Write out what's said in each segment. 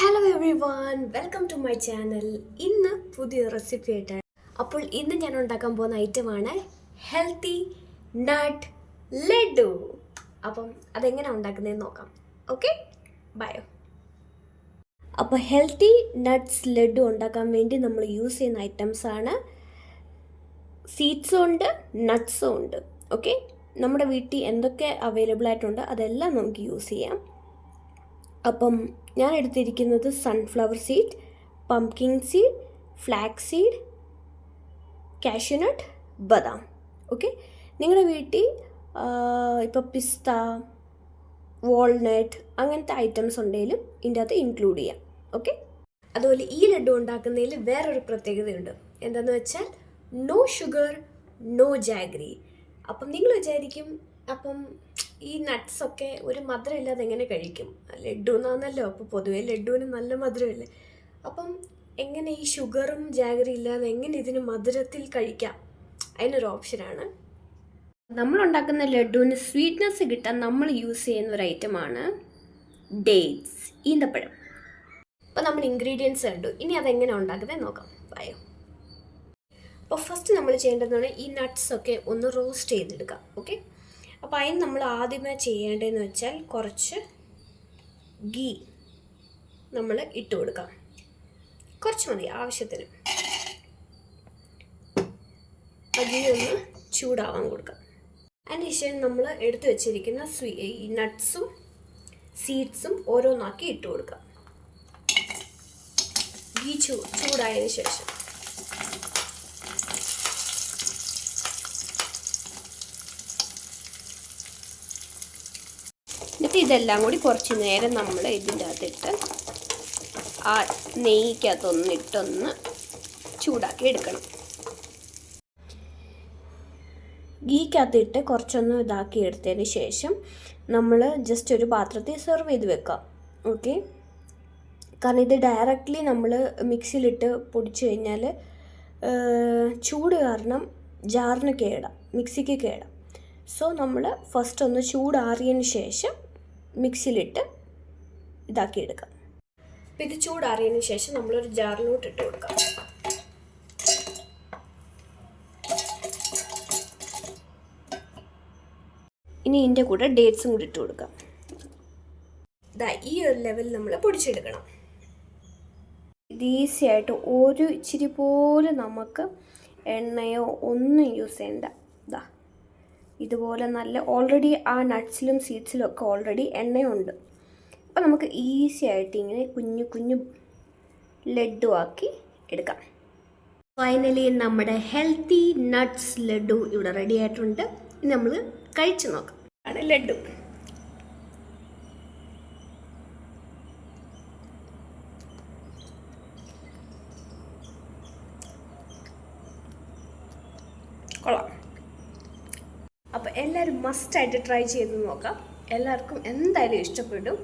Hello everyone, welcome to my channel. ഇന്ന് പുതിയ recipe ആയിട്ടാണ്. അപ്പോൾ ഇന്ന് ഞാൻ ഉണ്ടാക്കാൻ പോകുന്ന ഐറ്റമാണ് ഹെൽത്തി നട്ട് ലഡു. അപ്പം അതെങ്ങനെ ഉണ്ടാക്കുന്നതെന്ന് നോക്കാം. Okay, bio. അപ്പോൾ ഹെൽത്തി നട്ട്സ് ലഡു ഉണ്ടാക്കാൻ വേണ്ടി നമ്മൾ യൂസ് ചെയ്യുന്ന ഐറ്റംസാണ് സീഡ്സും ഉണ്ട്, നട്ട്സും ഉണ്ട്. ഓക്കെ, നമ്മുടെ വീട്ടിൽ എന്തൊക്കെ അവൈലബിൾ ആയിട്ടുണ്ട് അതെല്ലാം നമുക്ക് യൂസ് ചെയ്യാം. അപ്പം ഞാൻ എടുത്തിരിക്കുന്നത് sunflower seed, pumpkin seed, flax seed, cashew nut, ബദാം. ഓക്കെ, നിങ്ങളുടെ വീട്ടിൽ ഇപ്പോൾ പിസ്ത, വാൾനട്ട് അങ്ങനത്തെ ഐറ്റംസ് ഉണ്ടെങ്കിലും ഇതിൻ്റെ അകത്ത് ഇൻക്ലൂഡ് ചെയ്യാം. ഓക്കെ, അതുപോലെ ഈ ലഡു ഉണ്ടാക്കുന്നതിൽ വേറൊരു പ്രത്യേകതയുണ്ട്. എന്താണെന്ന് വെച്ചാൽ നോ ഷുഗർ, നോ ജാഗറി. അപ്പം നിങ്ങൾ വിചാരിക്കും, അപ്പം ഈ നട്ട്സൊക്കെ ഒരു മധുരം ഇല്ലാതെ എങ്ങനെ കഴിക്കും? ലഡു എന്നാണല്ലോ, അപ്പോൾ പൊതുവേ ലഡുവിന് നല്ല മധുരമില്ലേ. അപ്പം എങ്ങനെ ഈ ഷുഗറും ജാഗറി ഇല്ലാതെ എങ്ങനെ ഇതിന് മധുരത്തിൽ കഴിക്കാം? അതിനൊരു ഓപ്ഷനാണ്. നമ്മളുണ്ടാക്കുന്ന ലഡുവിന് സ്വീറ്റ്നെസ് കിട്ടാൻ നമ്മൾ യൂസ് ചെയ്യുന്ന ഒരു ഐറ്റമാണ് ഡേറ്റ്സ്, ഈന്തപ്പഴം. അപ്പോൾ നമ്മൾ ഇൻഗ്രീഡിയൻസ് കണ്ടു. ഇനി അതെങ്ങനെ ഉണ്ടാക്കുന്നത് നോക്കാം. ബയോ. അപ്പോൾ ഫസ്റ്റ് നമ്മൾ ചെയ്യേണ്ടതാണ് ഈ നട്ട്സൊക്കെ ഒന്ന് റോസ്റ്റ് ചെയ്തെടുക്കാം. ഓക്കെ, അപ്പോൾ അതിന് നമ്മൾ ആദ്യമേ ചെയ്യേണ്ടതെന്ന് വെച്ചാൽ കുറച്ച് ഗീ നമ്മൾ ഇട്ട് കൊടുക്കാം. കുറച്ച് മതി, ആവശ്യത്തിന്. ഗീ ഒന്ന് ചൂടാവാൻ കൊടുക്കാം. അതിന് ശേഷം നമ്മൾ എടുത്തു വെച്ചിരിക്കുന്ന ഈ നട്ട്സും സീഡ്സും ഓരോന്നാക്കി ഇട്ട് കൊടുക്കാം. ഗീ ചൂടായതിന് ശേഷം എന്നിട്ട് ഇതെല്ലാം കൂടി കുറച്ച് നേരം നമ്മൾ ഇതിൻ്റെ അകത്തിട്ട് ആ നെയ്ക്കകത്തൊന്നിട്ടൊന്ന് ചൂടാക്കി എടുക്കണം. ഗീക്കകത്തിട്ട് കുറച്ചൊന്ന് ഇതാക്കി എടുത്തതിന് ശേഷം നമ്മൾ ജസ്റ്റ് ഒരു പാത്രത്തിൽ സെർവ് ചെയ്ത് വെക്കാം. ഓക്കെ, കാരണം ഇത് ഡയറക്റ്റ്ലി നമ്മൾ മിക്സിയിലിട്ട് പൊടിച്ചു കഴിഞ്ഞാൽ ചൂട് കാരണം ജാറിന് കേടാം, മിക്സിക്ക് കേടാം. സോ നമ്മൾ ഫസ്റ്റ് ഒന്ന് ചൂടാറിയതിന് ശേഷം മിക്സിയിലിട്ട് ഇതാക്കി എടുക്കാം. അപ്പോൾ ഇത് ചൂടാറിയതിന് ശേഷം നമ്മളൊരു ജാറിലോട്ട് ഇട്ട് കൊടുക്കാം. ഇനി ഇതിൻ്റെ കൂടെ ഡേറ്റ്സും കൂടി ഇട്ട് കൊടുക്കാം. ഇതാ ഈ ഒരു ലെവലിൽ നമ്മൾ പൊടിച്ചെടുക്കണം. ഇത് ഈസി ആയിട്ട് ഒരു ഇച്ചിരി പോലും നമുക്ക് എണ്ണയോ ഒന്നും യൂസ് ചെയ്യണ്ട. ഇതാ ഇതുപോലെ നല്ല ഓൾറെഡി ആ നട്ട്സിലും സീഡ്സിലും ഒക്കെ ഓൾറെഡി എണ്ണയുണ്ട്. അപ്പോൾ നമുക്ക് ഈസി ആയിട്ട് ഇങ്ങനെ കുഞ്ഞു കുഞ്ഞു ലഡു ആക്കി എടുക്കാം. ഫൈനലി നമ്മുടെ ഹെൽത്തി നട്ട്സ് ലഡു ഇവിടെ റെഡി ആയിട്ടുണ്ട്. ഇനി നമ്മൾ കഴിച്ചു നോക്കാം. ആണ് ലഡു. കൊള്ളാം. അപ്പോൾ എല്ലാവരും മസ്റ്റായിട്ട് ട്രൈ ചെയ്ത് നോക്കാം. എല്ലാവർക്കും എന്തായാലും ഇഷ്ടപ്പെടും.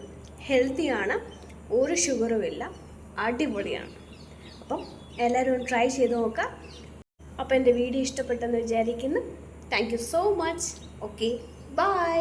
ഹെൽത്തിയാണ്, ഒരു ഷുഗറും ഇല്ല, അടിപൊളിയാണ്. അപ്പം എല്ലാവരും ട്രൈ ചെയ്ത് നോക്കാം. അപ്പോൾ എൻ്റെ വീഡിയോ ഇഷ്ടപ്പെട്ടെന്ന് വിചാരിക്കുന്നു. Thank you so much. Okay, by.